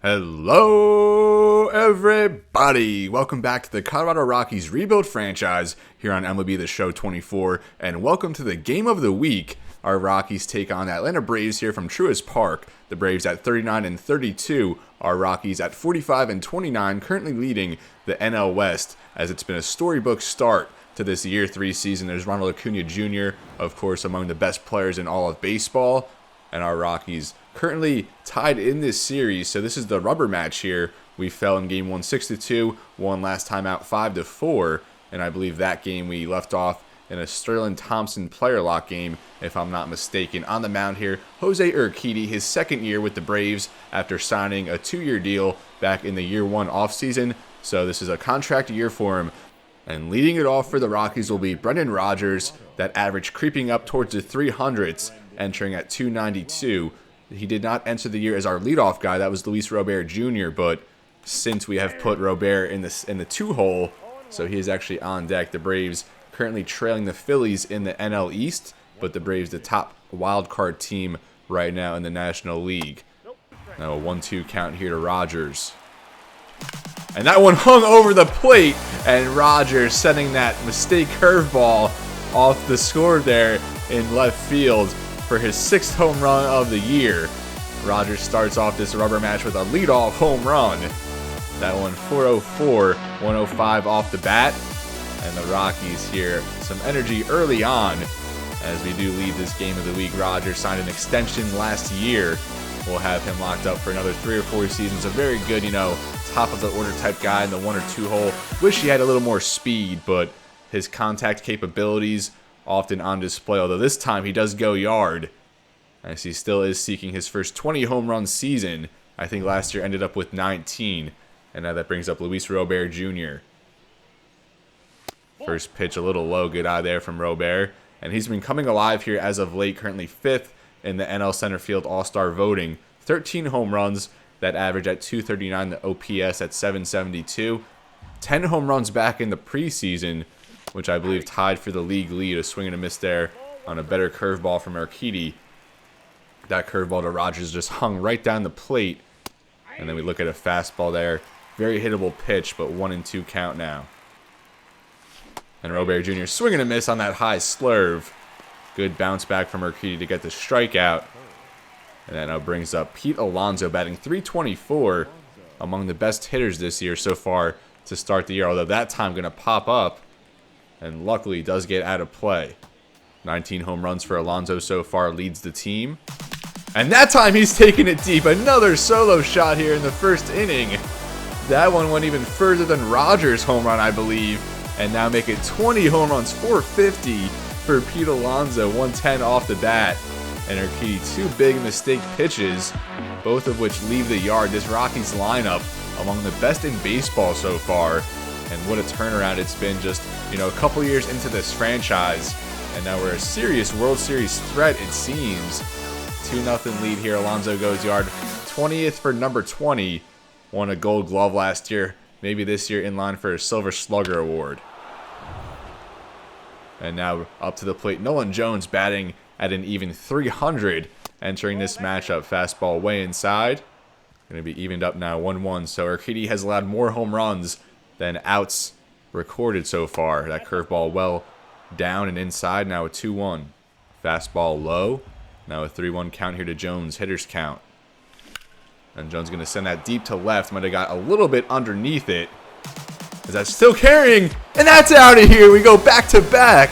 Hello, everybody! Welcome back to the Colorado Rockies rebuild franchise here on MLB The Show 24, and welcome to the game of the week. Our Rockies take on the Atlanta Braves here from Truist Park. The Braves at 39-32, our Rockies at 45-29, currently leading the NL West, as it's been a storybook start to this Year 3 season. There's Ronald Acuna Jr., of course, among the best players in all of baseball, and our Rockies currently tied in this series. So this is the rubber match here. We fell in game 1 6-2, won last time out 5-4, and I believe that game we left off in a Sterling Thompson player lock game, if I'm not mistaken. On the mound here, Jose Urquidy, his second year with the Braves after signing a 2-year deal back in the year 1 offseason. So this is a contract year for him. And leading it off for the Rockies will be Brendan Rodgers, that average creeping up towards the 300s, entering at 292. He did not enter the year as our leadoff guy. That was Luis Robert Jr., but since we have put Robert in the 2-hole, so he is actually on deck. The Braves currently trailing the Phillies in the NL East, but the Braves the top wild card team right now in the National League. Now a 1-2 count here to Rodgers. And that one hung over the plate, and Rodgers sending that mistake curveball off the score there in left field for his 6th home run of the year. Rodgers starts off this rubber match with a leadoff home run. That one 404, 105 off the bat. And the Rockies here, some energy early on as we do lead this game of the week. Rodgers signed an extension last year. We'll have him locked up for another 3 or 4 seasons. A very good, top of the order type guy in the 1 or 2 hole. Wish he had a little more speed, but his contact capabilities often on display, although this time he does go yard, as he still is seeking his first 20 home run season. I think last year ended up with 19, and now that brings up Luis Robert Jr. First pitch a little low, good eye there from Robert, and he's been coming alive here as of late, currently 5th in the NL Center Field All-Star voting. 13 home runs, that average at 239, the OPS at 772. 10 home runs back in the preseason, which I believe tied for the league lead. A swing and a miss there on a better curveball from Urquidy. That curveball to Rodgers just hung right down the plate. And then we look at a fastball there. Very hittable pitch, but 1-2 count now. And Robert Jr. swing and a miss on that high slurve. Good bounce back from Urquidy to get the strikeout. And that now brings up Pete Alonso, batting .324, among the best hitters this year so far to start the year. Although that time going to pop up, and luckily does get out of play. 19 home runs for Alonso so far, leads the team. And that time he's taking it deep. Another solo shot here in the first inning. That one went even further than Rodgers' home run, I believe. And now make it 20 home runs, 450 for Pete Alonso, 110 off the bat. And Urquidy, 2 big mistake pitches, both of which leave the yard. This Rockies lineup among the best in baseball so far. And what a turnaround it's been, just, a couple years into this franchise. And now we're a serious World Series threat, it seems. 2-0 lead here. Alonso goes yard. 20th for number 20. Won a Gold Glove last year. Maybe this year in line for a Silver Slugger award. And now up to the plate, Nolan Jones batting at an even 300. Entering this matchup. Fastball way inside. Going to be evened up now, 1-1. So Urquidy has allowed more home runs than outs recorded so far. That curveball well down and inside. Now a 2-1. Fastball low. Now a 3-1 count here to Jones. Hitters count. And Jones going to send that deep to left. Might have got a little bit underneath it. Is that still carrying? And that's out of here. We go back to back.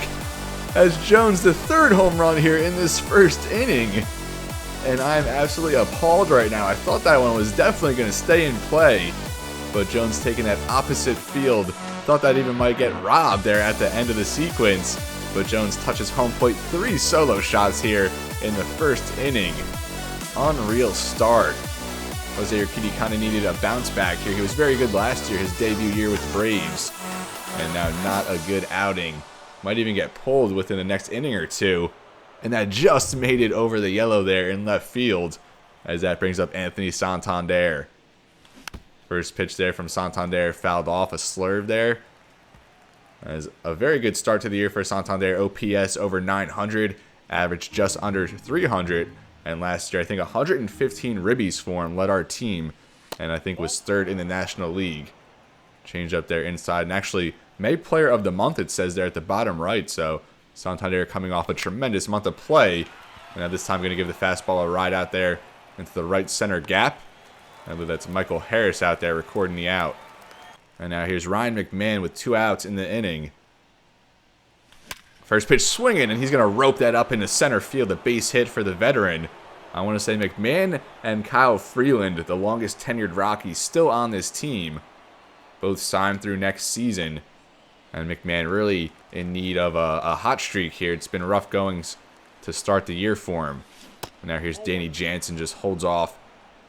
As Jones, the 3rd home run here in this first inning. And I'm absolutely appalled right now. I thought that one was definitely going to stay in play. But Jones taking that opposite field. Thought that even might get robbed there at the end of the sequence. But Jones touches home plate. 3 solo shots here in the first inning. Unreal start. Jose Urquidy kind of needed a bounce back here. He was very good last year, his debut year with the Braves. And now not a good outing. Might even get pulled within the next inning or two. And that just made it over the yellow there in left field. As that brings up Anthony Santander. First pitch there from Santander fouled off, a slurve there. As a very good start to the year for Santander. OPS over 900, average just under 300. And last year, I think 115 ribbies for him led our team and I think was 3rd in the National League. Change up there inside, and actually May Player of the Month it says there at the bottom right. So Santander coming off a tremendous month of play, and now this time going to give the fastball a ride out there into the right center gap. I believe that's Michael Harris out there recording the out. And now here's Ryan McMahon with 2 outs in the inning. First pitch swinging, and he's going to rope that up into center field. A base hit for the veteran. I want to say McMahon and Kyle Freeland, the longest tenured Rockies, still on this team. Both signed through next season. And McMahon really in need of a hot streak here. It's been rough goings to start the year for him. And now here's Danny Jansen, just holds off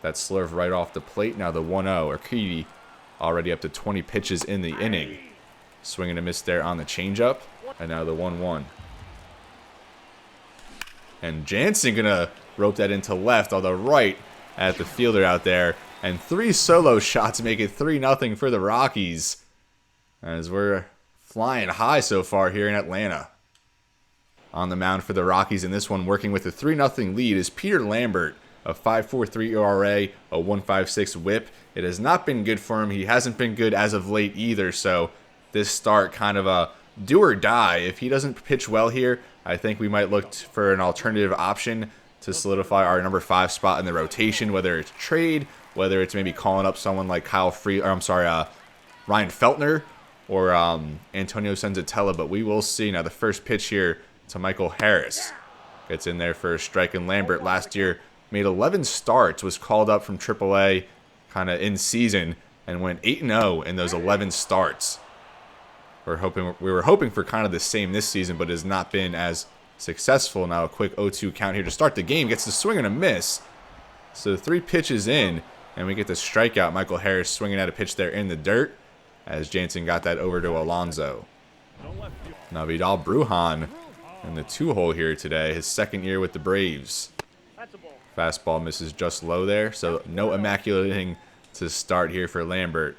that slurve right off the plate. Now the 1-0. Urquidy already up to 20 pitches in the inning. Swing and a miss there on the changeup. And now the 1-1. And Jansen going to rope that into left, although right at the fielder out there. And 3 solo shots make it 3-0 for the Rockies, as we're flying high so far here in Atlanta. On the mound for the Rockies in this one, working with a 3-0 lead, is Peter Lambert, a 5.43 ERA, a 1.56 WHIP. It has not been good for him. He hasn't been good as of late either, so this start kind of a do or die. If he doesn't pitch well here, I think we might look for an alternative option to solidify our number 5 spot in the rotation, whether it's trade, whether it's maybe calling up someone like Ryan Feltner or Antonio Senzatella, but we will see. Now the first pitch here to Michael Harris. Gets in there for a strike, and Lambert last year made 11 starts, was called up from AAA kind of in season, and went 8-0 in those 11 starts. We were hoping for kind of the same this season, but has not been as successful. Now a quick 0-2 count here to start the game. Gets the swing and a miss. So 3 pitches in, and we get the strikeout. Michael Harris swinging at a pitch there in the dirt, as Jansen got that over to Alonso. Now Vidal Brujan in the 2-hole here today, his 2nd year with the Braves. Fastball misses just low there, so no immaculating to start here for Lambert.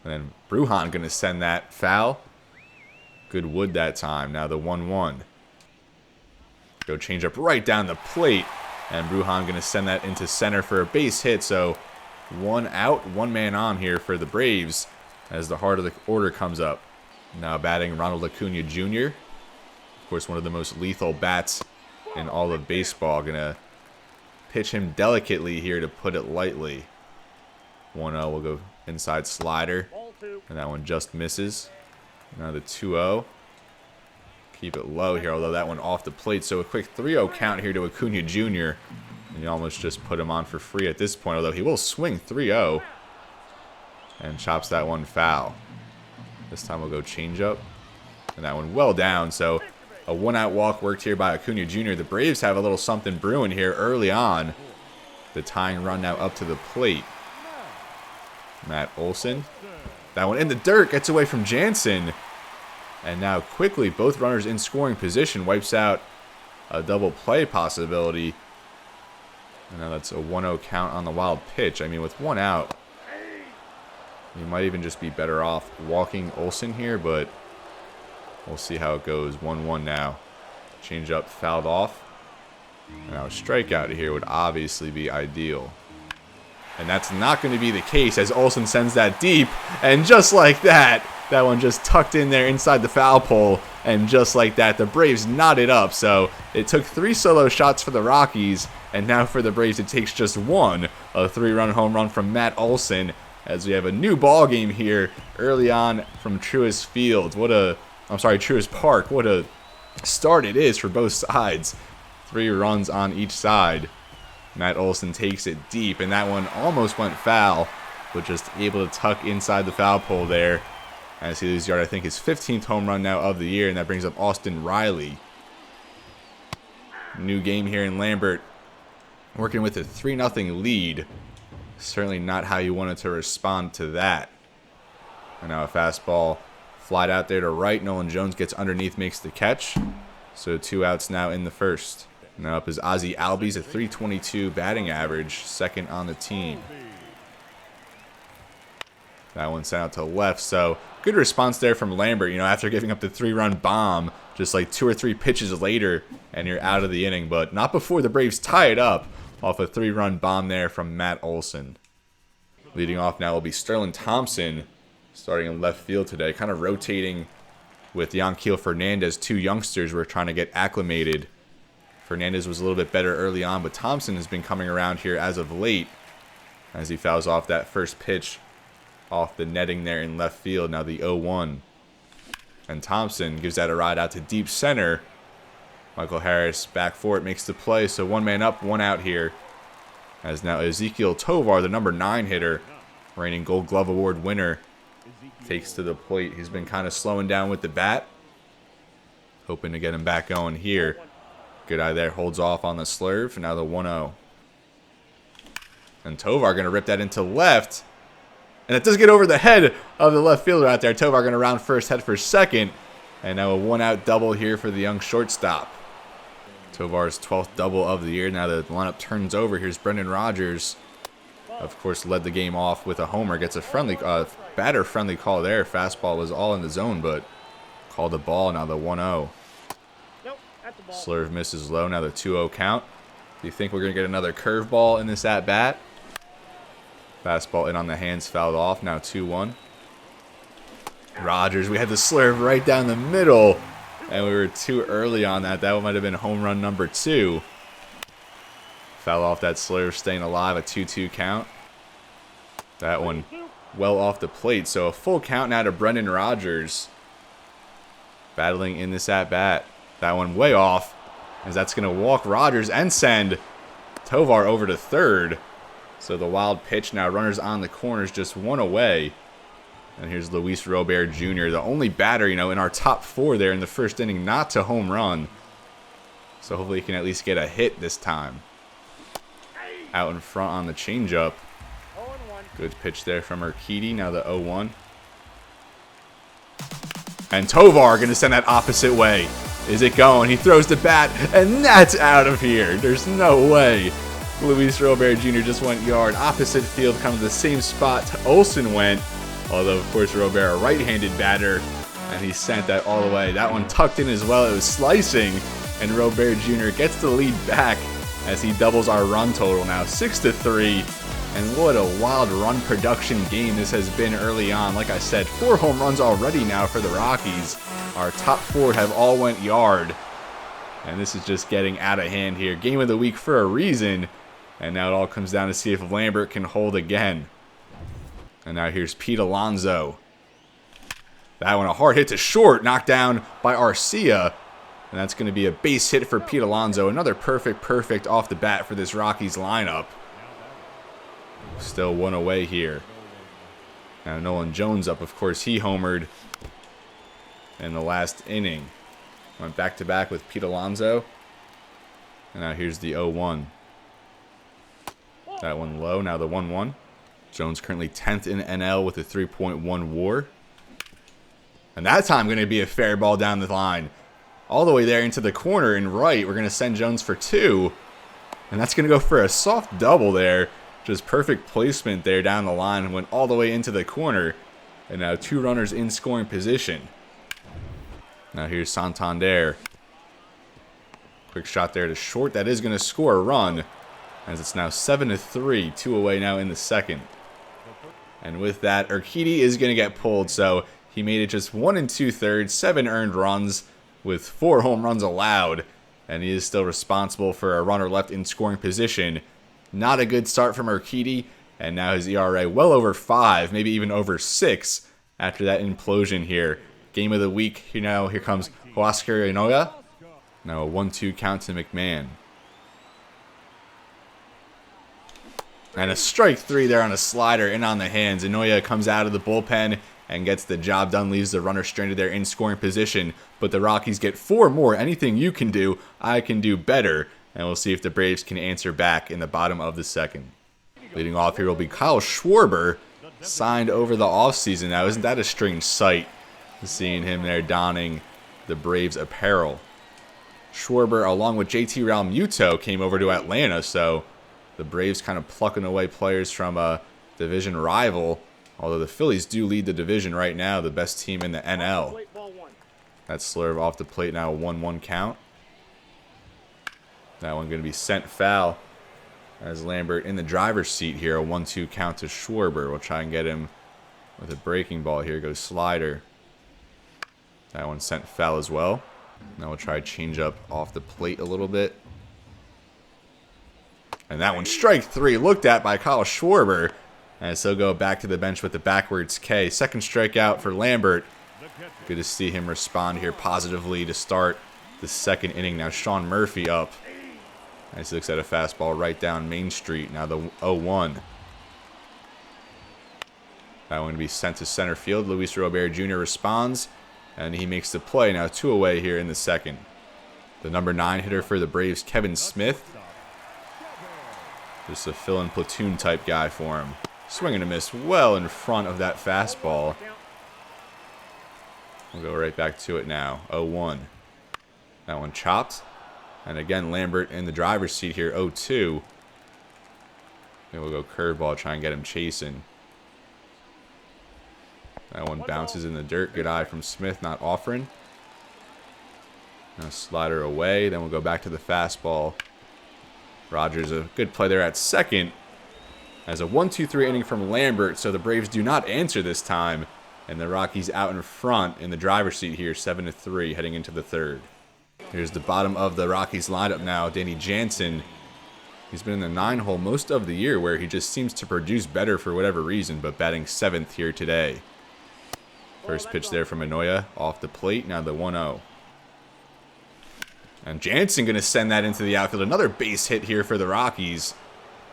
And then Brujan going to send that foul. Good wood that time. Now the 1-1. Go change up right down the plate. And Brujan going to send that into center for a base hit. So 1 out, 1 man on here for the Braves as the heart of the order comes up. Now batting Ronald Acuna Jr. Of course, one of the most lethal bats in all of baseball. Going to pitch him delicately here, to put it lightly. 1-0 will go inside slider. And that one just misses. Now the 2-0. Keep it low here, although that one off the plate. So a quick 3-0 count here to Acuna Jr. And you almost just put him on for free at this point, although he will swing 3-0. And chops that one foul. This time we'll go changeup. And that one well down. So a 1-out walk worked here by Acuna Jr. The Braves have a little something brewing here early on. The tying run now up to the plate. Matt Olson. That one in the dirt, gets away from Jansen. And now quickly, both runners in scoring position, wipes out a double play possibility. And now that's a 1-0 count on the wild pitch. I mean, with 1 out, you might even just be better off walking Olson here, but we'll see how it goes. 1-1 now. Change up fouled off. Now a strikeout here would obviously be ideal. And that's not going to be the case, as Olson sends that deep. And just like that, that one just tucked in there inside the foul pole. And just like that, the Braves knotted up. So it took 3 solo shots for the Rockies. And now for the Braves, it takes just 1. A 3-run home run from Matt Olson, as we have a new ball game here early on from Truist Park. What a start it is for both sides. 3 runs on each side. Matt Olson takes it deep, and that one almost went foul, but just able to tuck inside the foul pole there. As he loses yard, I think his 15th home run now of the year, and that brings up Austin Riley. New game here in Lambert, working with a 3-0 lead. Certainly not how you wanted to respond to that. And now a fastball flied out there to right. Nolan Jones gets underneath, makes the catch. So 2 outs now in the first. Now up is Ozzie Albies, a .322 batting average, 2nd on the team. That one sent out to left, so good response there from Lambert. You know, after giving up the 3-run bomb, just like 2 or 3 pitches later, and you're out of the inning. But not before the Braves tie it up off a 3-run bomb there from Matt Olson. Leading off now will be Sterling Thompson, starting in left field today, kind of rotating with Yanquiel Fernandez, two youngsters we're trying to get acclimated. Fernandez was a little bit better early on, but Thompson has been coming around here as of late as he fouls off that first pitch off the netting there in left field. Now the 0-1. And Thompson gives that a ride out to deep center. Michael Harris back for it, makes the play. So one man up, one out here. As now Ezequiel Tovar, the number 9 hitter, reigning Gold Glove Award winner, takes to the plate. He's been kind of slowing down with the bat. Hoping to get him back going here. Good eye there, holds off on the slurve. Now the 1-0. And Tovar going to rip that into left. And it does get over the head of the left fielder out there. Tovar going to round first, head for second. And now a 1-out double here for the young shortstop. Tovar's 12th double of the year. Now the lineup turns over. Here's Brendan Rodgers. Of course, led the game off with a homer. Gets a friendly, batter-friendly call there. Fastball was all in the zone, but called the ball. Now the 1-0. Slurve misses low. Now the 2-0 count. Do you think we're going to get another curveball in this at-bat? Fastball in on the hands, fouled off. Now 2-1. Rodgers, we had the slurve right down the middle. And we were too early on that. That might have been home run number 2. Foul off that slurve, staying alive, a 2-2 count. That one well off the plate. So a full count now to Brendan Rodgers. Battling in this at-bat. That one way off, as that's going to walk Rodgers and send Tovar over to third. So the wild pitch now, runners on the corners, just one away. And here's Luis Robert Jr., the only batter, in our top 4 there in the first inning not to home run. So hopefully he can at least get a hit this time. Out in front on the changeup. Good pitch there from Urquidy. Now the 0-1. And Tovar going to send that opposite way. Is it going? He throws the bat, and that's out of here. There's no way. Luis Robert Jr. just went yard. Opposite field, kind of the same spot Olson went. Although, of course, Robert, a right-handed batter, and he sent that all the way. That one tucked in as well. It was slicing, and Robert Jr. gets the lead back as he doubles our run total now, 6-3. And what a wild run production game this has been early on. Like I said, 4 home runs already now for the Rockies. Our top 4 have all went yard. And this is just getting out of hand here. Game of the week for a reason. And now it all comes down to see if Lambert can hold again. And now here's Pete Alonso. That one a hard hit to short, knocked down by Arcia. And that's going to be a base hit for Pete Alonso. Another perfect off the bat for this Rockies lineup. Still one away here. Now Nolan Jones up, of course, he homered in the last inning. Went back-to-back with Pete Alonso. And now here's the 0-1. That one low, now the 1-1. Jones currently 10th in NL with a 3.1 WAR. And that time going to be a fair ball down the line. All the way there into the corner and right. We're going to send Jones for 2. And that's going to go for a soft double there. Just perfect placement there down the line. Went all the way into the corner. And now 2 runners in scoring position. Now here's Santander. Quick shot there to short. That is going to score a run. As it's now 7-3. 2 away now in the second. And with that, Urquidy is going to get pulled. So he made it just 1 2/3, 7 earned runs with 4 home runs allowed. And he is still responsible for a runner left in scoring position. Not a good start from Urquidy. And now his ERA well over 5, maybe even over 6 after that implosion here. Game of the week, here comes Huascar Inoue. Now a 1-2 count to McMahon. And a strike 3 there on a slider in on the hands. Inoue comes out of the bullpen and gets the job done, leaves the runner stranded there in scoring position. But the Rockies get 4 more. Anything you can do, I can do better. And we'll see if the Braves can answer back in the bottom of the second. Leading off here will be Kyle Schwarber, signed over the offseason. Now, isn't that a strange sight, seeing him there donning the Braves apparel? Schwarber, along with JT Realmuto, came over to Atlanta, so the Braves kind of plucking away players from a division rival. Although the Phillies do lead the division right now, the best team in the NL. That slurve off the plate now, a 1-1 count. That one going to be sent foul. As Lambert in the driver's seat here, a 1-2 count to Schwarber. We'll try and get him with a breaking ball here. Goes slider. That one sent foul as well. Now we'll try change up off the plate a little bit. And that one strike 3, looked at by Kyle Schwarber. And so go back to the bench with the backwards K. Second strikeout for Lambert. Good to see him respond here positively to start the second inning. Now Sean Murphy up. Nice, looks at a fastball right down Main Street. Now the 0-1. That one to be sent to center field. Luis Robert Jr. responds, and he makes the play. Now 2 away here in the second. The number 9 hitter for the Braves, Kevin Smith. Just a fill-in platoon type guy for him. Swing and a miss well in front of that fastball. We'll go right back to it now. 0-1. That one chopped. And again, Lambert in the driver's seat here, 0-2. Then we'll go curveball, try and get him chasing. That one bounces in the dirt. Good eye from Smith, not offering. Now slider away. Then we'll go back to the fastball. Rodgers, a good play there at second. As a 1-2-3 inning from Lambert, so the Braves do not answer this time. And the Rockies out in front in the driver's seat here, 7-3, heading into the third. Here's the bottom of the Rockies lineup now. Danny Jansen. He's been in the 9-hole most of the year, where he just seems to produce better for whatever reason, but batting 7th here today. First pitch there from Manoia off the plate. Now the 1-0. And Jansen going to send that into the outfield. Another base hit here for the Rockies.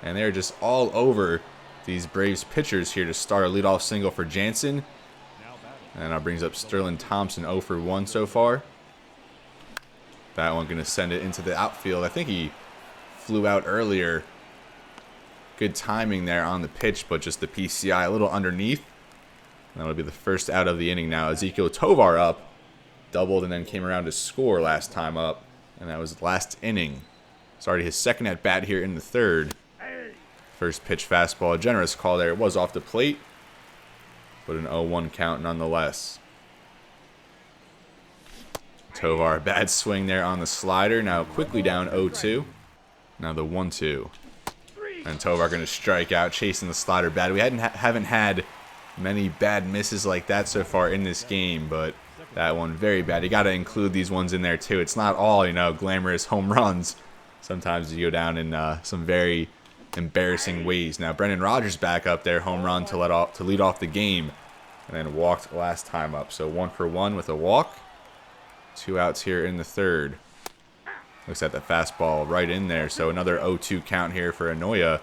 And they're just all over these Braves pitchers here to start a leadoff single for Jansen. And that brings up Sterling Thompson, 0 for 1 so far. That one going to send it into the outfield. I think he flew out earlier. Good timing there on the pitch, but just the PCI a little underneath. That'll be the first out of the inning now. Ezekiel Tovar up. Doubled and then came around to score last time up. And that was last inning. It's already his second at bat here in the third. First pitch fastball. A generous call there. It was off the plate, but an 0-1 count nonetheless. Tovar, bad swing there on the slider. Now quickly down 0-2. Now the 1-2. And Tovar going to strike out, chasing the slider bad. We haven't had many bad misses like that so far in this game, but that one very bad. You got to include these ones in there too. It's not all, glamorous home runs. Sometimes you go down in some very embarrassing ways. Now Brendan Rodgers back up there, home run to lead off the game, and then walked last time up. So 1 for 1 with a walk. 2 outs here in the third. Looks at the fastball right in there. So another 0-2 count here for Anoya.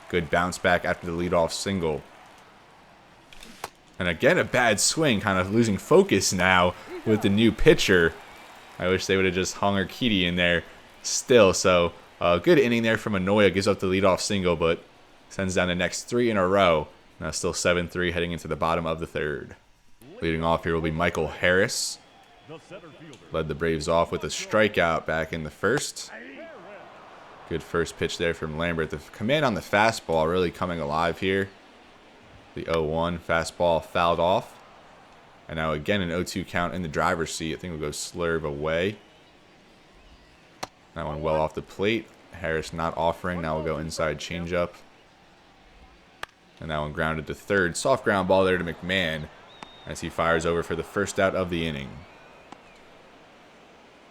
Good bounce back after the leadoff single. And again, a bad swing, kind of losing focus now with the new pitcher. I wish they would have just hung Urquidy in there still. So good inning there from Anoya. Gives up the leadoff single, but sends down the next 3 in a row. Now still 7-3 heading into the bottom of the third. Leading off here will be Michael Harris. Led the Braves off with a strikeout back in the first. Good first pitch there from Lambert. The command on the fastball really coming alive here. The 0-1 fastball fouled off. And now again an 0-2 count in the driver's seat. I think we'll go slurve away. That one well off the plate. Harris not offering. Now we'll go inside changeup. And that one grounded to third. Soft ground ball there to McMahon as he fires over for the first out of the inning.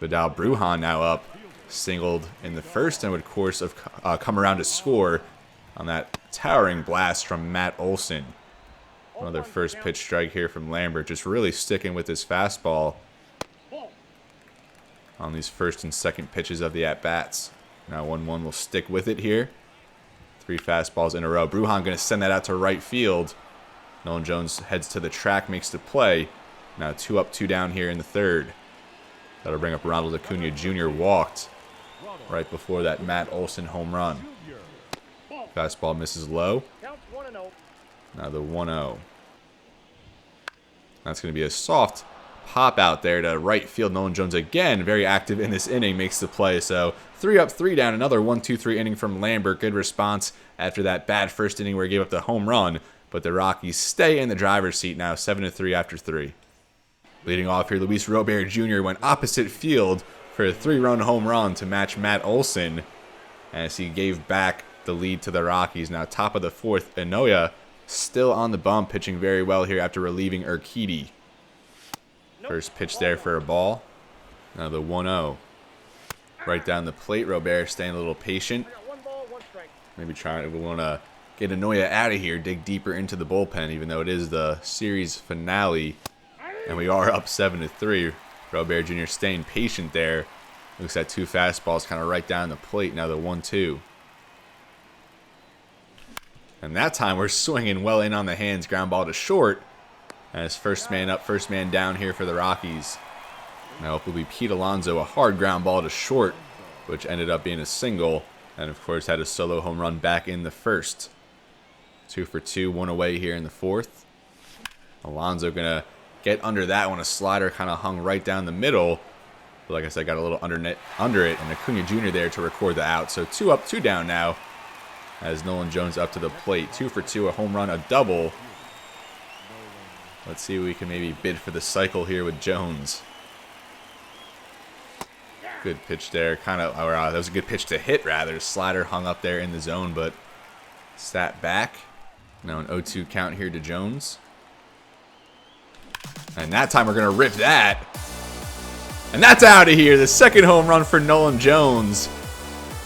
Vidal Brujan now up. Singled in the first and would, of course, come around to score on that towering blast from Matt Olson. Another first pitch strike here from Lambert. Just really sticking with his fastball on these first and second pitches of the at-bats. Now 1-1 will stick with it here. 3 fastballs in a row. Brujan going to send that out to right field. Nolan Jones heads to the track, makes the play. Now 2 up, 2 down here in the third. That'll bring up Ronald Acuna Jr. walked right before that Matt Olson home run. Fastball misses low. Now the 1-0. That's going to be a soft pop out there to right field. Nolan Jones again very active in this inning, makes the play. So 3 up, 3 down. Another 1-2-3 inning from Lambert. Good response after that bad first inning where he gave up the home run. But the Rockies stay in the driver's seat now, 7-3 after 3. Leading off here, Luis Robert Jr. went opposite field for a 3-run home run to match Matt Olson as he gave back the lead to the Rockies. Now top of the fourth, Inoue still on the bump, pitching very well here after relieving Urquidy. First pitch there for a ball. Now the 1-0. Right down the plate, Robert staying a little patient. Maybe we want to get Inoue out of here, dig deeper into the bullpen, even though it is the series finale. And we are up 7-3. Robert Jr. staying patient there. Looks at 2 fastballs kind of right down the plate. Now the 1-2. And that time we're swinging well in on the hands. Ground ball to short. As first man up, first man down here for the Rockies. Now it will be Pete Alonso, a hard ground ball to short, which ended up being a single. And of course had a solo home run back in the first. 2 for 2, 1 away here in the fourth. Alonso gonna get under that one. A slider kind of hung right down the middle. But like I said, got a little under it, and Acuna Jr. there to record the out. So 2 up, 2 down now. As Nolan Jones up to the plate. 2 for 2, a home run, a double. Let's see if we can maybe bid for the cycle here with Jones. Good pitch there. That was a good pitch to hit, rather. Slider hung up there in the zone, but sat back. Now an 0-2 count here to Jones. And that time we're going to rip that. And that's out of here. The second home run for Nolan Jones.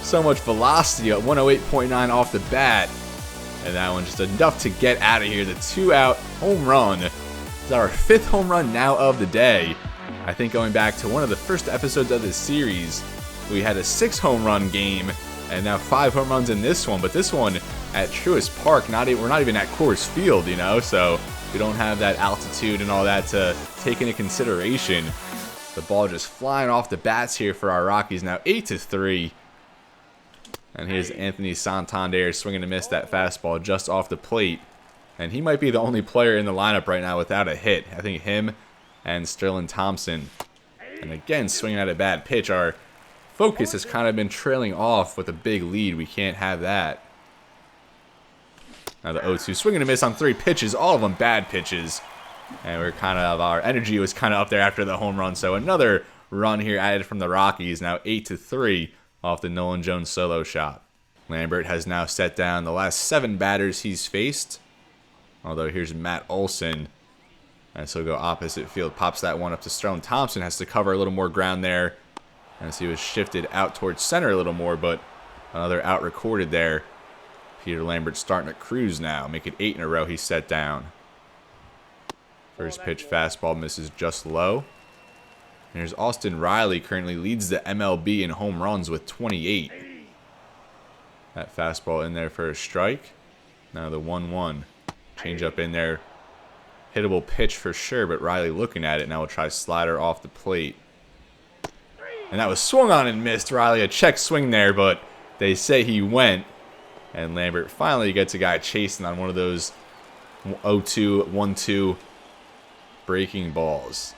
So much velocity at 108.9 off the bat. And that one just enough to get out of here. The 2-out home run. It's our 5th home run now of the day. I think going back to one of the first episodes of this series, we had a 6 home run game. And now 5 home runs in this one. But this one at Truist Park, we're not even at Coors Field, you know. So we don't have that altitude and all that to take into consideration. The ball just flying off the bats here for our Rockies. Now 8-3. And here's Anthony Santander swinging to miss that fastball just off the plate. And he might be the only player in the lineup right now without a hit. I think him and Sterling Thompson. And again, swinging at a bad pitch. Our focus has kind of been trailing off with a big lead. We can't have that. Now the 0-2 swinging to miss on 3 pitches. All of them bad pitches. And our energy was kind of up there after the home run. So another run here added from the Rockies. Now 8-3. Off the Nolan Jones solo shot. Lambert has now set down the last 7 batters he's faced. Although here's Matt Olson. And so go opposite field. Pops that one up to Sterling Thompson. Has to cover a little more ground there. As he was shifted out towards center a little more. But another out recorded there. Peter Lambert starting to cruise now. Make it 8 in a row he's set down. First pitch fastball misses just low. Here's Austin Riley, currently leads the MLB in home runs with 28. That fastball in there for a strike. Now the 1-1. Change up in there. Hittable pitch for sure, but Riley looking at it. Now we'll try slider off the plate. And that was swung on and missed. Riley a check swing there, but they say he went. And Lambert finally gets a guy chasing on one of those 0-2, 1-2 breaking balls.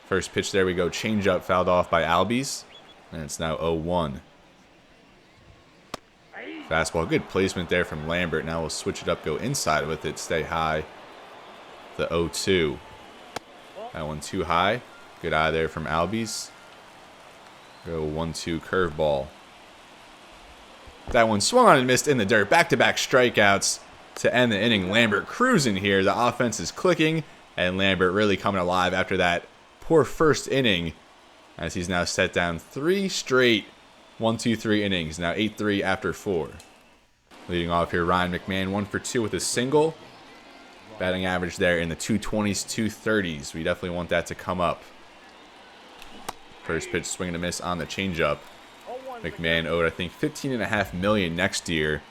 First pitch, there we go. Change up, fouled off by Albies. And it's now 0-1. Fastball, good placement there from Lambert. Now we'll switch it up, go inside with it, stay high. The 0-2. That one too high. Good eye there from Albies. Go 1-2 curveball. That one swung on and missed in the dirt. Back-to-back strikeouts to end the inning. Lambert cruising here. The offense is clicking. And Lambert really coming alive after that poor first inning, as he's now set down 3 straight 1-2-3 innings. Now 8-3 after 4. Leading off here, Ryan McMahon 1 for 2 with a single. Batting average there in the 220s, 230s. We definitely want that to come up. First pitch swing and a miss on the changeup. McMahon owed, I think, $15.5 million next year.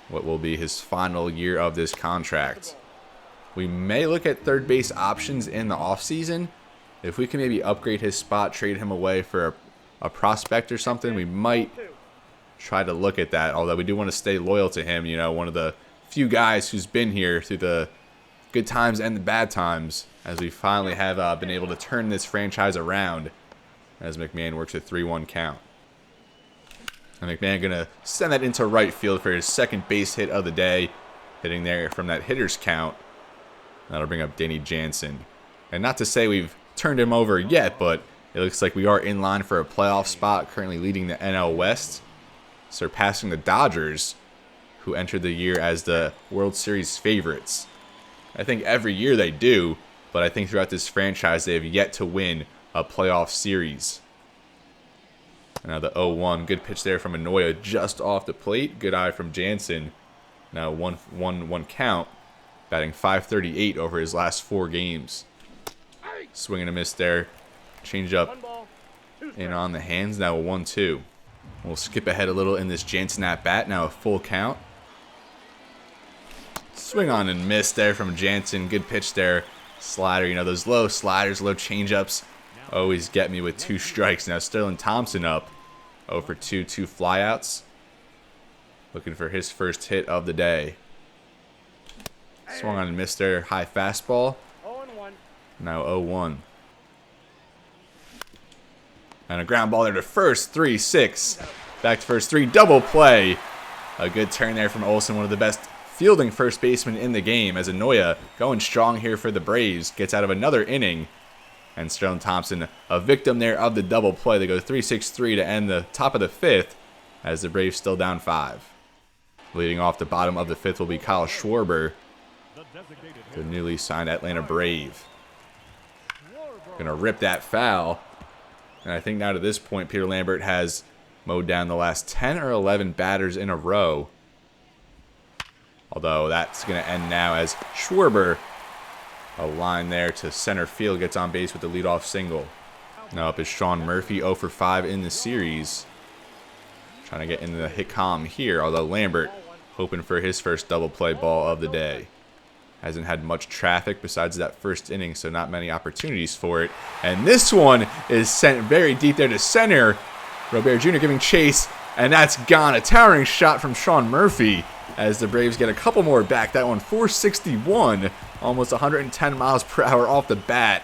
What will be his final year of this contract. We may look at third base options in the offseason. If we can maybe upgrade his spot, trade him away for a prospect or something, we might try to look at that. Although we do want to stay loyal to him. You know, one of the few guys who's been here through the good times and the bad times, as we finally have been able to turn this franchise around, as McMahon works a 3-1 count. And McMahon going to send that into right field for his second base hit of the day, hitting there from that hitter's count. That'll bring up Danny Jansen. And not to say we've turned him over yet, but it looks like we are in line for a playoff spot, currently leading the NL West, surpassing the Dodgers who entered the year as the World Series favorites. I think every year they do, but I think throughout this franchise they have yet to win a playoff series. Now the 0-1, good pitch there from Anoya just off the plate. Good eye from Jansen. Now 1-1 count, batting .538 over his last 4 games. Swing and a miss there. Change up in on the hands. Now a 1-2. We'll skip ahead a little in this Jansen at bat. Now a full count. Swing on and miss there from Jansen. Good pitch there. Slider, you know, those low sliders, low changeups always get me with 2 strikes. Now Sterling Thompson up 0 for 2, 2 flyouts. Looking for his first hit of the day. Swung on and missed there. High fastball. Now 0-1. And a ground ball there to first. 3-6. Back to first 3. Double play. A good turn there from Olson. One of the best fielding first baseman in the game, as Anoya going strong here for the Braves. Gets out of another inning. And Sterling Thompson, a victim there of the double play. They go 3-6-3 to end the top of the 5th, as the Braves still down 5. Leading off the bottom of the 5th will be Kyle Schwarber, the newly signed Atlanta Brave. Gonna rip that foul. And I think now to this point, Peter Lambert has mowed down the last 10 or 11 batters in a row. Although that's gonna end now as Schwarber, a line there to center field, gets on base with the leadoff single. Now up is Sean Murphy, 0 for 5 in the series. Trying to get into the hit column here, although Lambert hoping for his first double play ball of the day. Hasn't had much traffic besides that first inning, so not many opportunities for it. And this one is sent very deep there to center. Robert Jr. giving chase, and that's gone. A towering shot from Sean Murphy as the Braves get a couple more back. That one 461, almost 110 miles per hour off the bat.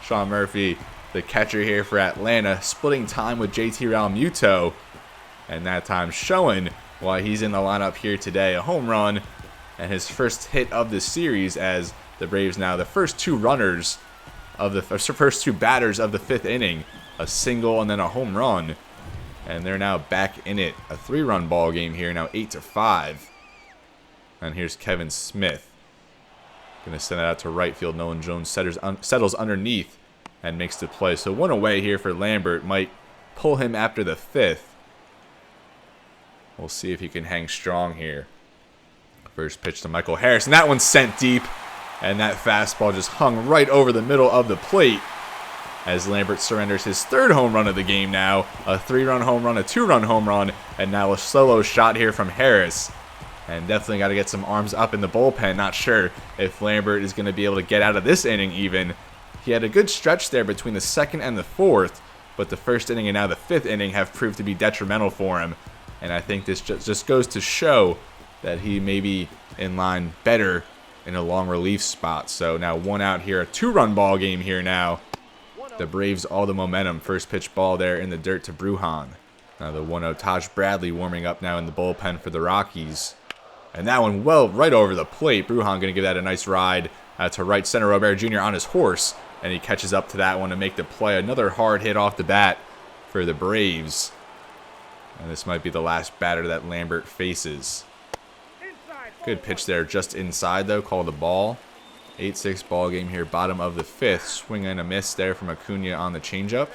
Sean Murphy, the catcher here for Atlanta, splitting time with JT Realmuto, and that time showing why he's in the lineup here today. A home run and his first hit of the series, as the Braves now the first 2 runners of the first 2 batters of the 5th inning, a single and then a home run, and they're now back in it. A 3-run ball game here now, 8-5. And here's Kevin Smith, gonna send it out to right field. Nolan Jones settles underneath and makes the play. So 1 away here for Lambert. Might pull him after the 5th. We'll see if he can hang strong here. First pitch to Michael Harris, and that one's sent deep. And that fastball just hung right over the middle of the plate, as Lambert surrenders his 3rd home run of the game now. A 3-run home run, a 2-run home run, and now a solo shot here from Harris. And definitely got to get some arms up in the bullpen. Not sure if Lambert is going to be able to get out of this inning even. He had a good stretch there between the 2nd and the 4th, but the 1st inning and now the 5th inning have proved to be detrimental for him. And I think this just goes to show that he may be in line better in a long relief spot. So now 1 out here, a 2-run ball game here now. The Braves all the momentum. First pitch ball there in the dirt to Brujan. Now the 1-0 Taj Bradley warming up now in the bullpen for the Rockies. And that one well right over the plate. Brujan going to give that a nice ride to right center. Robert Jr. on his horse, and he catches up to that one to make the play. Another hard hit off the bat for the Braves. And this might be the last batter that Lambert faces. Good pitch there just inside though. Called a ball. 8-6 ball game here, bottom of the 5th. Swing and a miss there from Acuna on the changeup.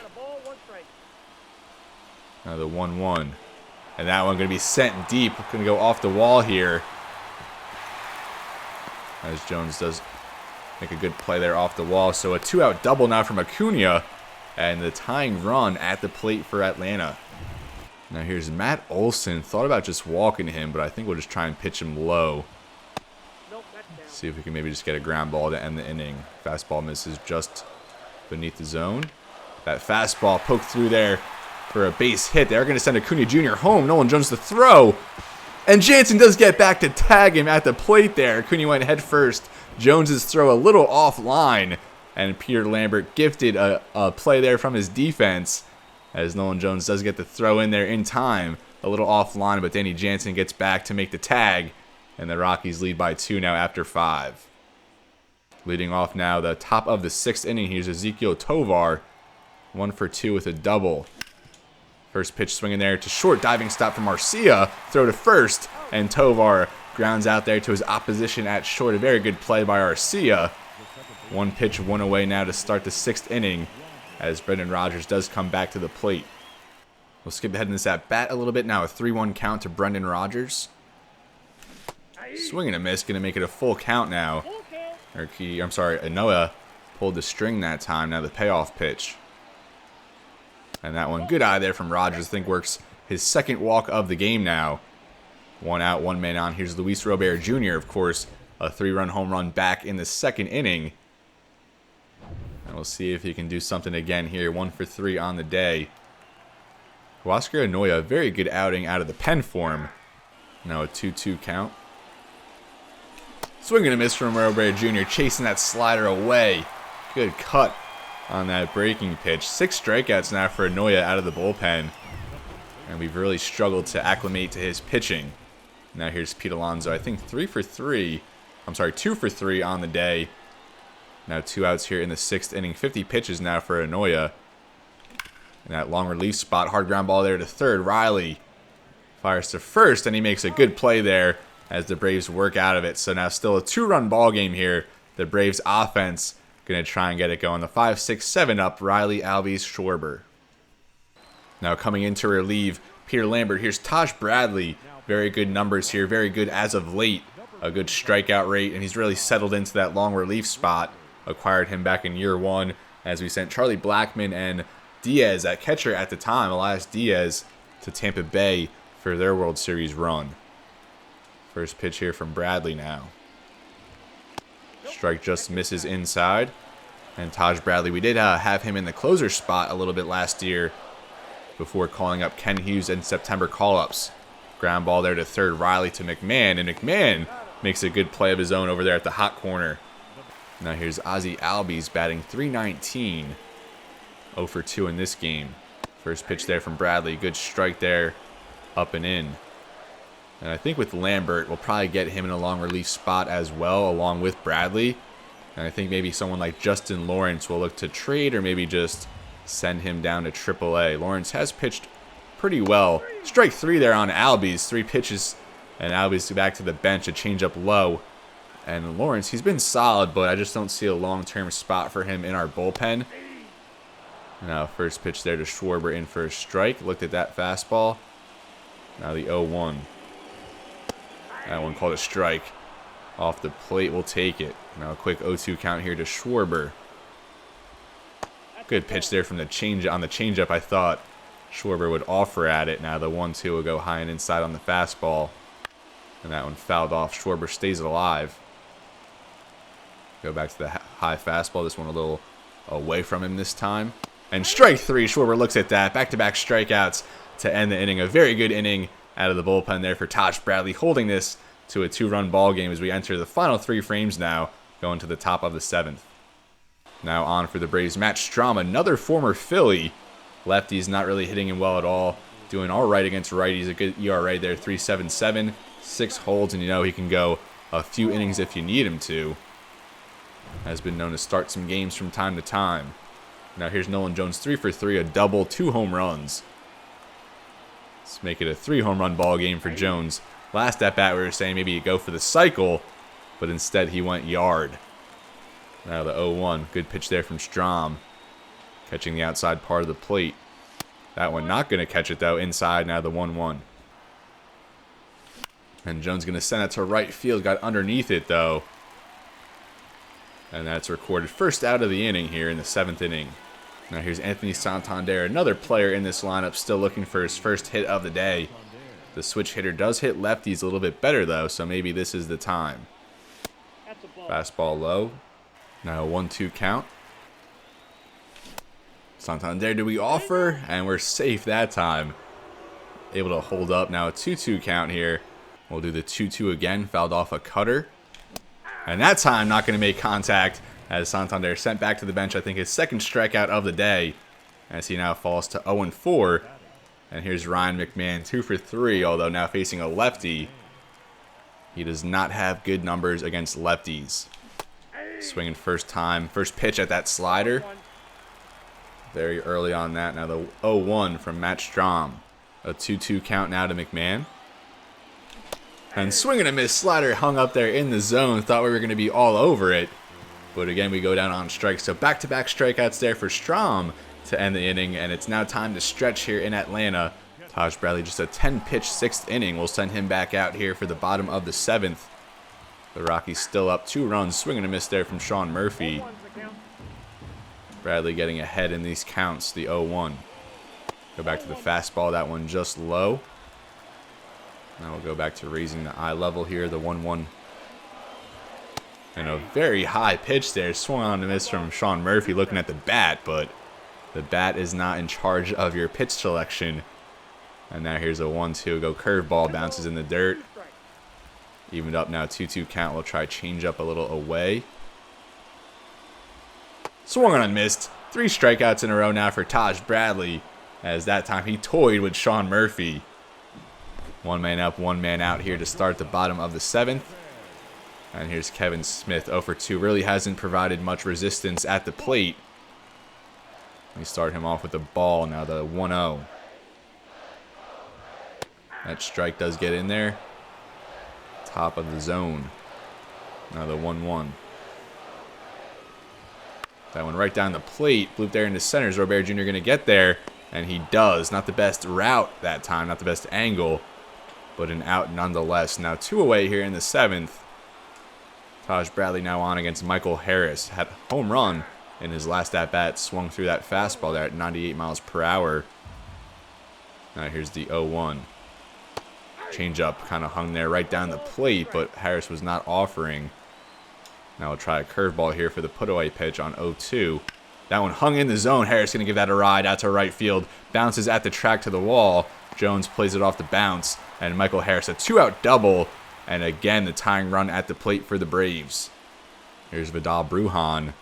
Now the 1-1. And that one going to be sent deep. Going to go off the wall here, as Jones does make a good play there off the wall. So a 2-out double now from Acuna, and the tying run at the plate for Atlanta. Now here's Matt Olson. Thought about just walking him, but I think we'll just try and pitch him low. See if we can maybe just get a ground ball to end the inning. Fastball misses just beneath the zone. That fastball poked through there for a base hit. They're going to send Acuna Jr. home. Nolan Jones to throw. And Jansen does get back to tag him at the plate there. Acuna went head first. Jones's throw a little offline, and Peter Lambert gifted a play there from his defense, as Nolan Jones does get the throw in there in time. A little offline, but Danny Jansen gets back to make the tag, and the Rockies lead by 2 now after 5. Leading off now, the top of the 6th inning, here's Ezekiel Tovar. 1 for 2 with a double. First pitch swinging there to short, diving stop from Arcia. Throw to first, and Tovar grounds out there to his opposition at short. A very good play by Arcia. One pitch, one away now to start the 6th inning as Brendan Rodgers does come back to the plate. We'll skip ahead in this at bat a little bit now. A 3-1 count to Brendan Rodgers. Swing and a miss, going to make it a full count now. Urquidy, I'm sorry, Anoa pulled the string that time. Now the payoff pitch. And that one, good eye there from Rodgers. I think works his 2nd walk of the game now. 1 out, 1 man on. Here's Luis Robert Jr., of course. A 3-run home run back in the 2nd inning. And we'll see if he can do something again here. 1 for 3 on the day. Huascar Anoa, very good outing out of the pen for him. Now a 2-2 count. Swing and a miss from Robert Jr., chasing that slider away. Good cut on that breaking pitch. 6 strikeouts now for Anoa out of the bullpen. And we've really struggled to acclimate to his pitching. Now here's Pete Alonso. I think 2 for 3 on the day. Now 2 outs here in the 6th inning. 50 pitches now for Anoa. And that long relief spot. Hard ground ball there to third. Riley fires to first, and he makes a good play there as the Braves work out of it. So now still a 2-run ball game here. The Braves offense going to try and get it going. The 5, 6, 7 up. Riley, Albies, Schwarber. Now coming in to relieve Peter Lambert. Here's Taj Bradley. Very good numbers here. Very good as of late. A good strikeout rate. And he's really settled into that long relief spot. Acquired him back in year 1 as we sent Charlie Blackmon and Diaz at catcher at the time. Elias Diaz to Tampa Bay for their World Series run. First pitch here from Bradley now. Strike just misses inside. And Taj Bradley, we did have him in the closer spot a little bit last year before calling up Ken Hughes in September call-ups. Ground ball there to third. Riley to McMahon, and McMahon makes a good play of his own over there at the hot corner. Now here's Ozzie Albies batting .319. 0 for 2 in this game. First pitch there from Bradley. Good strike there, up and in. And I think with Lambert, we'll probably get him in a long relief spot as well, along with Bradley. And I think maybe someone like Justin Lawrence will look to trade or maybe just send him down to AAA. Lawrence has pitched pretty well. Strike 3 there on Albies. 3 pitches, and Albies back to the bench. A changeup low. And Lawrence, he's been solid, but I just don't see a long-term spot for him in our bullpen. Now first pitch there to Schwarber in for a strike. Looked at that fastball. Now the 0-1. That one called a strike. Off the plate, we'll take it. Now a quick 0-2 count here to Schwarber. Good pitch there from the changeup. I thought Schwarber would offer at it. Now the 1-2 will go high and inside on the fastball. And that one fouled off. Schwarber stays alive. Go back to the high fastball. This one a little away from him this time. And strike 3. Schwarber looks at that. Back-to-back strikeouts to end the inning. A very good inning out of the bullpen there for Taj Bradley, holding this to a 2-run ball game as we enter the final 3 frames now, going to the top of the 7th. Now on for the Braves, Matt Strom, another former Philly. Lefty's not really hitting him well at all. Doing all right against righties. A good ERA there, 3.77, 6 holds, and you know he can go a few innings if you need him to. Has been known to start some games from time to time. Now here's Nolan Jones, 3 for 3, a double, 2 home runs. Let's make it a 3-home run ball game for Jones. Last at bat we were saying maybe you go for the cycle, but instead he went yard. Now the 0-1, good pitch there from Strom. Catching the outside part of the plate. That one not going to catch it though, inside. Now the 1-1. And Jones going to send it to right field, got underneath it though. And that's recorded. First out of the inning here in the 7th inning. Now here's Anthony Santander, another player in this lineup, still looking for his first hit of the day. The switch hitter does hit lefties a little bit better though, so maybe this is the time. Fastball low. Now a 1-2 count. Santander, do we offer? And we're safe that time. Able to hold up. Now a 2-2 count here. We'll do the 2-2 again. Fouled off a cutter. And that time not going to make contact as Santander sent back to the bench. I think his 2nd strikeout of the day as he now falls to 0-4. And here's Ryan McMahon, 2 for 3, although now facing a lefty. He does not have good numbers against lefties. Swinging first pitch at that slider. very early on that. Now the 0-1 from Matt Strom. A 2-2 count now to McMahon. And swing and a miss. Slider hung up there in the zone. Thought we were going to be all over it. But again, we go down on strikes. So back-to-back strikeouts there for Strom to end the inning. And it's now time to stretch here in Atlanta. Taj Bradley, just a 10-pitch 6th inning. We'll send him back out here for the bottom of the 7th. The Rockies still up 2 runs. Swing and a miss there from Sean Murphy. Bradley getting ahead in these counts. The 0-1. Go back to the fastball. That one just low. Now we'll go back to raising the eye level here. The 1-1. And a very high pitch there. Swung on to miss from Sean Murphy looking at the bat, but the bat is not in charge of your pitch selection. And now here's a 1-2. Go curveball. Bounces in the dirt. Evened up now. 2-2 count. We'll try change up a little away. Swung on and missed. 3 strikeouts in a row now for Taj Bradley. As that time he toyed with Sean Murphy. 1 man up, 1 man out here to start the bottom of the 7th. And here's Kevin Smith, 0 for 2. Really hasn't provided much resistance at the plate. We start him off with the ball. Now the 1-0. That strike does get in there. Top of the zone. Now the 1-1. That one right down the plate. Bloop there into center. Is Robert Jr. going to get there? And he does. Not the best route that time. Not the best angle. But an out nonetheless. Now 2 away here in the 7th. Taj Bradley now on against Michael Harris. Had a home run in his last at-bat. Swung through that fastball there at 98 miles per hour. Now here's the 0-1. Changeup kind of hung there right down the plate, but Harris was not offering. Now we'll try a curveball here for the put-away pitch on 0-2. That one hung in the zone. Harris going to give that a ride out to right field. Bounces at the track to the wall. Jones plays it off the bounce. And Michael Harris, a 2-out double. And again, the tying run at the plate for the Braves. Here's Vidal Brujan.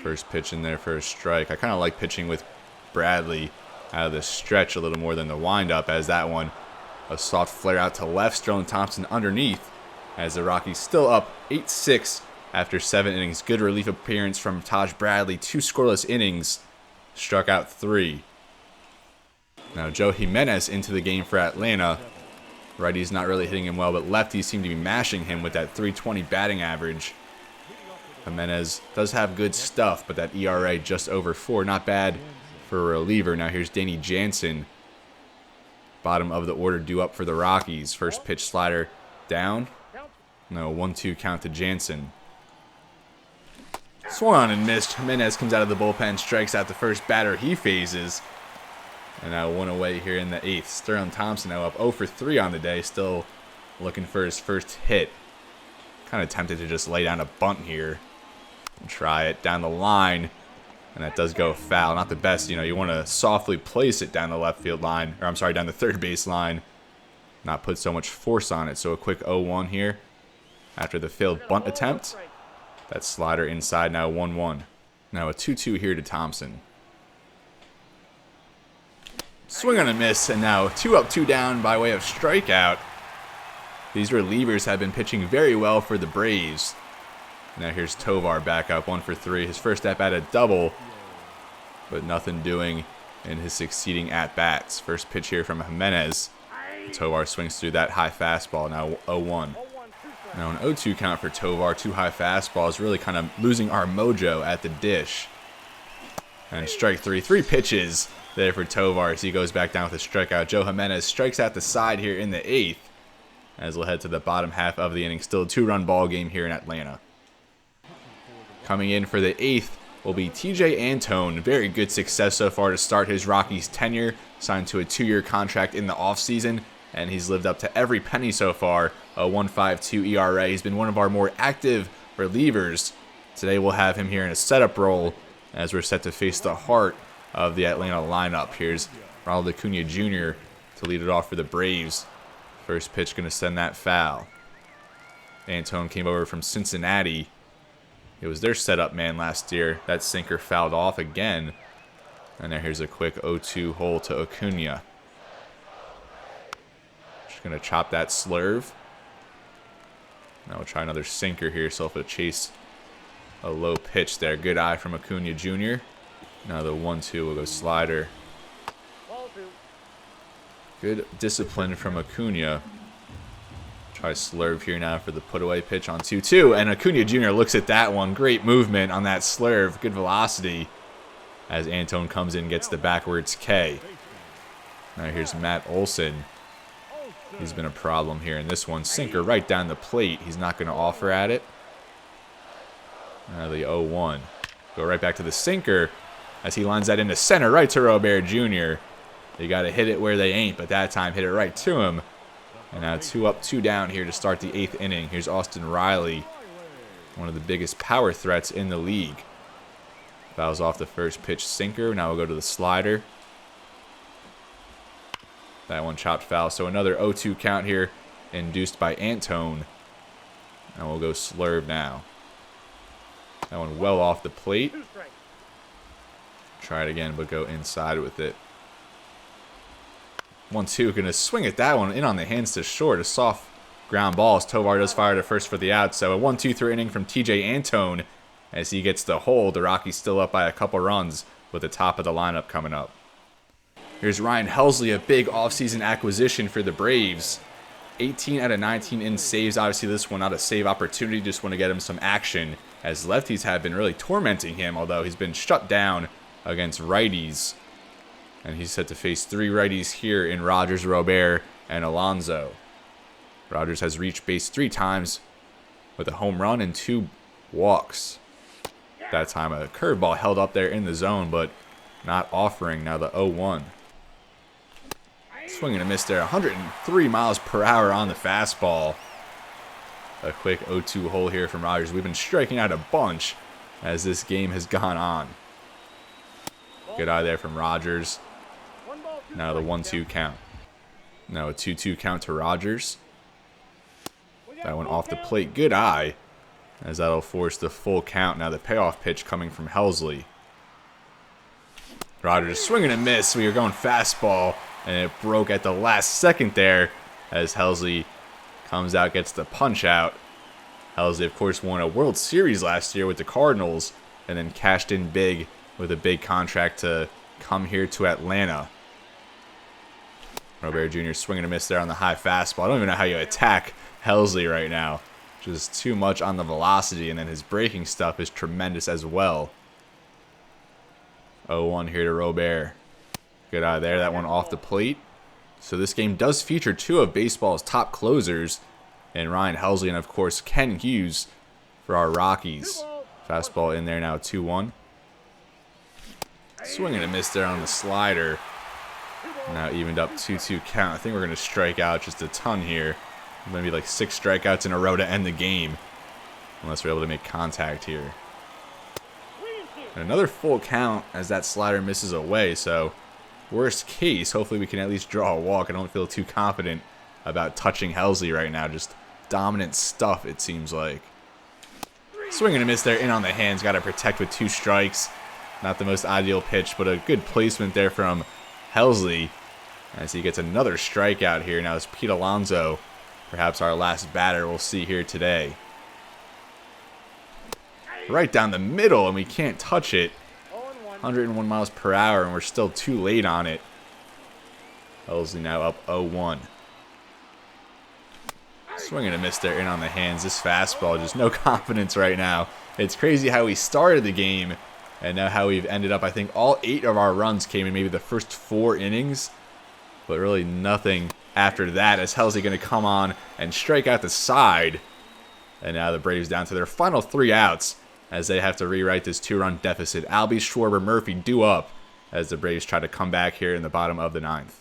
First pitch in there for a strike. I kind of like pitching with Bradley out of the stretch a little more than the windup, as that one, a soft flare out to left. Sterling Thompson underneath, as the Rockies still up 8-6 after 7 innings. Good relief appearance from Taj Bradley. 2 scoreless innings. Struck out 3. Now Joe Jimenez into the game for Atlanta. Righties not really hitting him well, but lefties seem to be mashing him with that .320 batting average. Jimenez does have good stuff, but that ERA just over 4. Not bad for a reliever. Now here's Danny Jansen. Bottom of the order due up for the Rockies. First pitch slider down. No, 1-2 count to Jansen. Swung on and missed. Jimenez comes out of the bullpen, strikes out the first batter he phases. And now 1 away here in the 8th. Sterling Thompson now up 0 for 3 on the day. Still looking for his first hit. Kind of tempted to just lay down a bunt here. And try it down the line. And that does go foul. Not the best, you want to softly place it down the left field line. Or I'm sorry, down the third base line. Not put so much force on it. So a quick 0-1 here. After the failed bunt attempt. That slider inside, now 1-1. Now a 2-2 here to Thompson. Swing on a miss, and now 2 up, 2 down by way of strikeout. These relievers have been pitching very well for the Braves. Now here's Tovar back up, 1 for 3. His first at-bat a double, but nothing doing in his succeeding at-bats. First pitch here from Jimenez. Tovar swings through that high fastball, now 0-1. Now an 0-2 count for Tovar. 2 high fastballs, really kind of losing our mojo at the dish. And strike 3. 3 pitches there for Tovar as he goes back down with a strikeout. Joe Jimenez strikes out the side here in the 8th. As we'll head to the bottom half of the inning. Still a 2-run ball game here in Atlanta. Coming in for the 8th will be TJ Antone. Very good success so far to start his Rockies tenure. Signed to a 2-year contract in the offseason. And he's lived up to every penny so far. A 1.52 ERA. He's been one of our more active relievers. Today we'll have him here in a setup role as we're set to face the heart of the Atlanta lineup. Here's Ronald Acuna Jr. to lead it off for the Braves. First pitch going to send that foul. Antone came over from Cincinnati. It was their setup man last year. That sinker fouled off again. And now here's a quick 0-2 hole to Acuna. Just going to chop that slurve. Now we'll try another sinker here, so if a chase A low pitch there. Good eye from Acuna Jr. Now the 1-2 will go slider. Good discipline from Acuna. Try slurve here now for the put-away pitch on 2-2. And Acuna Jr. looks at that one. Great movement on that slurve. Good velocity as Antone comes in and gets the backwards K. Now here's Matt Olson. He's been a problem here in this one. Sinker right down the plate. He's not going to offer at it. Now the 0-1. Go right back to the sinker as he lines that into center right to Robert Jr. They got to hit it where they ain't, but that time hit it right to him. And now 2 up, 2 down here to start the 8th inning. Here's Austin Riley, one of the biggest power threats in the league. Fouls off the first pitch sinker. Now we'll go to the slider. That one chopped foul. So another 0-2 count here induced by Antone. And we'll go slurve now. That one well off the plate. Try it again, but go inside with it. 1-2, going to swing at that one in on the hands to short. A soft ground ball as Tovar does fire to first for the out. So a 1-2-3 inning from TJ Antone as he gets the hold. The Rockies still up by a couple runs with the top of the lineup coming up. Here's Ryan Helsley, a big offseason acquisition for the Braves. 18 out of 19 in saves. Obviously this one not a save opportunity. Just want to get him some action as lefties have been really tormenting him, although he's been shut down against righties. And he's set to face 3 righties here in Rodgers, Robert, and Alonso. Rodgers has reached base 3 times with a home run and 2 walks. That time a curveball held up there in the zone, but not offering. Now the 0-1. Swinging a miss there. 103 miles per hour on the fastball. A quick 0-2 hole here from Rodgers. We've been striking out a bunch as this game has gone on. Good eye there from Rodgers. Now the 1-2 count. Now a 2-2 count to Rodgers. That one off the plate. Good eye, as that'll force the full count. Now the payoff pitch coming from Helsley. Rodgers swinging a miss. We are going fastball, and it broke at the last second there as Helsley comes out, gets the punch out. Helsley, of course, won a World Series last year with the Cardinals and then cashed in big with a big contract to come here to Atlanta. Robert Jr. swinging a miss there on the high fastball. I don't even know how you attack Helsley right now. Just too much on the velocity, and then his breaking stuff is tremendous as well. 0-1 here to Robert. Good eye there. That one off the plate. So this game does feature 2 of baseball's top closers, and Ryan Helsley and, of course, Ken Hughes for our Rockies. Fastball in there now, 2-1. Swinging a miss there on the slider. Now evened up 2-2 count. I think we're going to strike out just a ton here. Maybe like 6 strikeouts in a row to end the game, unless we're able to make contact here. And another full count as that slider misses away. So worst case, hopefully we can at least draw a walk. I don't feel too confident about touching Helsley right now. Just dominant stuff, it seems like. Swinging a miss there in on the hands. Got to protect with 2 strikes. Not the most ideal pitch, but a good placement there from Helsley as he gets another strikeout here. Now it's Pete Alonso, perhaps our last batter we'll see here today. Right down the middle, and we can't touch it. 101 miles per hour, and we're still too late on it. Helsley now up 0-1. Swinging a miss there in on the hands. This fastball, just no confidence right now. It's crazy how we started the game and now how we've ended up. I think all 8 of our runs came in maybe the first 4 innings, but really nothing after that, as Helsley going to come on and strike out the side. And now the Braves down to their final 3 outs as they have to rewrite this 2-run deficit. Albie, Schwarber, Murphy due up as the Braves try to come back here in the bottom of the 9th.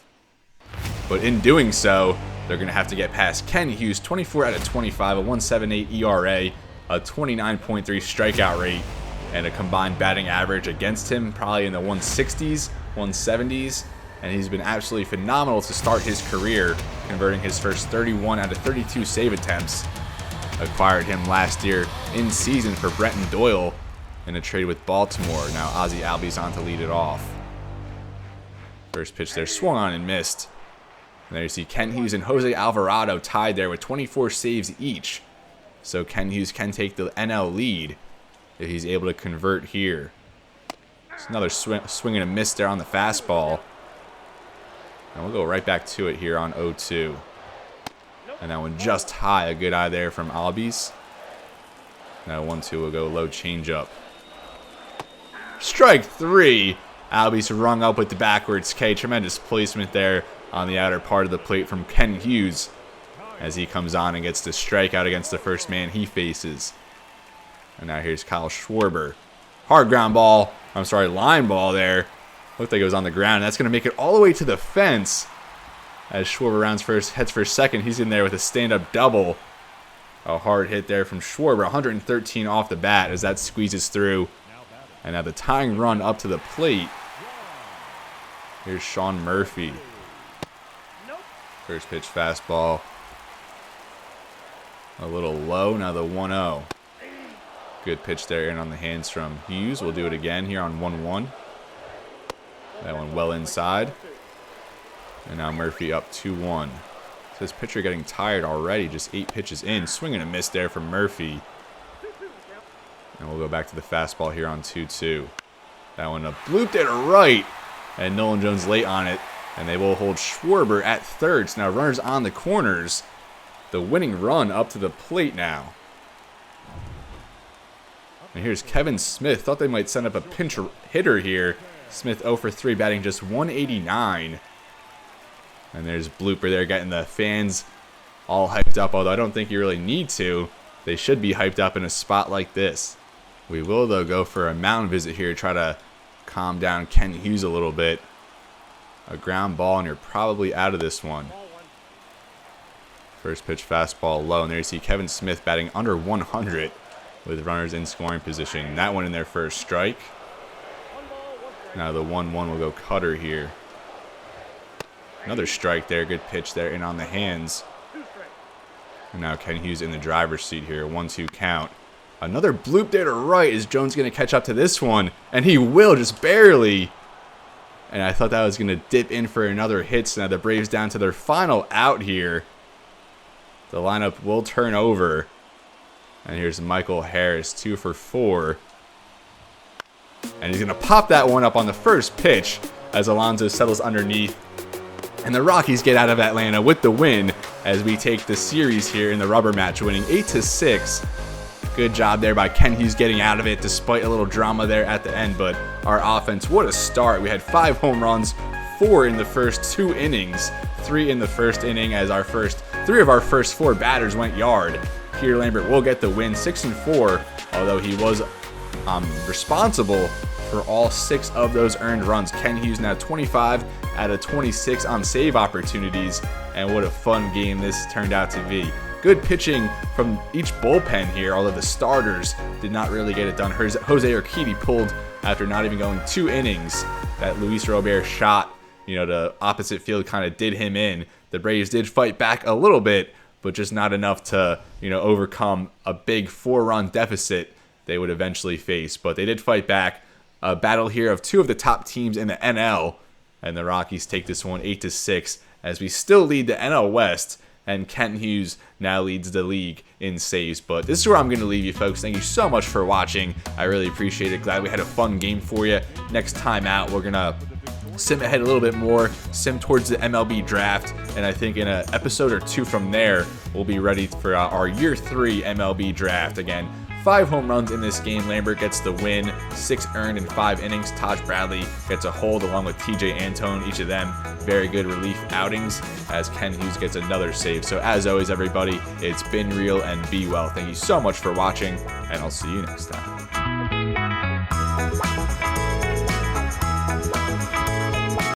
But in doing so, they're going to have to get past Ken Hughes, 24 out of 25, a 1.78 ERA, a 29.3 strikeout rate, and a combined batting average against him probably in the 160s, 170s. And he's been absolutely phenomenal to start his career, converting his first 31 out of 32 save attempts. Acquired him last year in season for Brenton Doyle in a trade with Baltimore. Now Ozzie Albies on to lead it off. First pitch there, swung on and missed. And there you see Ken Hughes and Jose Alvarado tied there with 24 saves each. So Ken Hughes can take the NL lead if he's able to convert here. It's another swing and a miss there on the fastball. And we'll go right back to it here on 0-2. And that one just high. A good eye there from Albies. Now 1-2 will go low changeup. Strike 3. Albies rung up with the backwards K. Tremendous placement there on the outer part of the plate from Ken Hughes as he comes on and gets the strikeout against the first man he faces. And now here's Kyle Schwarber. Hard ground ball. I'm sorry, line ball there. Looked like it was on the ground. That's going to make it all the way to the fence. As Schwarber heads for second, he's in there with a stand-up double. A hard hit there from Schwarber. 113 off the bat as that squeezes through. And now the tying run up to the plate. Here's Sean Murphy. First pitch fastball. A little low. Now the 1-0. Good pitch there in on the hands from Hughes. We'll do it again here on 1-1. That one well inside. And now Murphy up 2-1. This pitcher getting tired already. Just 8 pitches in. Swing and a miss there from Murphy. And we'll go back to the fastball here on 2-2. That one a bloop there to right. And Nolan Jones late on it. And they will hold Schwarber at third. So now runners on the corners. The winning run up to the plate now. And here's Kevin Smith. Thought they might send up a pinch hitter here. Smith 0 for 3, batting just 189. And there's Blooper there getting the fans all hyped up, although I don't think you really need to. They should be hyped up in a spot like this. We will, though, go for a mound visit here, try to calm down Ken Hughes a little bit. A ground ball, and you're probably out of this one. First pitch fastball low, and there you see Kevin Smith batting under 100 with runners in scoring position. That one in there for a strike. Now the 1-1 will go Cutter here. Another strike there. Good pitch there in on the hands. And now Ken Hughes in the driver's seat here. 1-2 count. Another bloop there to right. Is Jones going to catch up to this one? And he will, just barely. And I thought that was going to dip in for another hit. So now the Braves down to their final out here. The lineup will turn over. And here's Michael Harris, 2 for 4. And he's going to pop that one up on the first pitch as Alonso settles underneath. And the Rockies get out of Atlanta with the win as we take the series here in the rubber match, winning 8-6. Good job there by Ken Hughes getting out of it despite a little drama there at the end. But our offense, what a start. We had 5 home runs, 4 in the first 2 innings, 3 in the first inning as 3 of our first 4 batters went yard. Here Lambert will get the win, 6-4, although he was responsible for all 6 of those earned runs. Ken Hughes now 25 out of 26 on save opportunities, and what a fun game this turned out to be. Good pitching from each bullpen here, although the starters did not really get it done. Jose Urquidy pulled after not even going 2 innings. That Luis Robert shot, to opposite field kind of did him in. The Braves did fight back a little bit, but just not enough to, overcome a big 4-run deficit they would eventually face. But they did fight back. A battle here of 2 of the top teams in the NL, and the Rockies take this one 8-6 as we still lead the NL West, and Ken Hughes now leads the league in saves. But this is where I'm going to leave you, folks. Thank you so much for watching. I really appreciate it. Glad we had a fun game for you. Next time out, we're going to sim ahead a little bit more, sim towards the MLB draft, and I think in an episode or 2 from there, we'll be ready for our year 3 MLB draft. Again, 5 home runs in this game. Lambert gets the win, 6 earned in 5 innings. Taj Bradley gets a hold along with TJ Antone. Each of them very good relief outings as Ken Hughes gets another save. So as always, everybody, it's been real and be well. Thank you so much for watching, and I'll see you next time.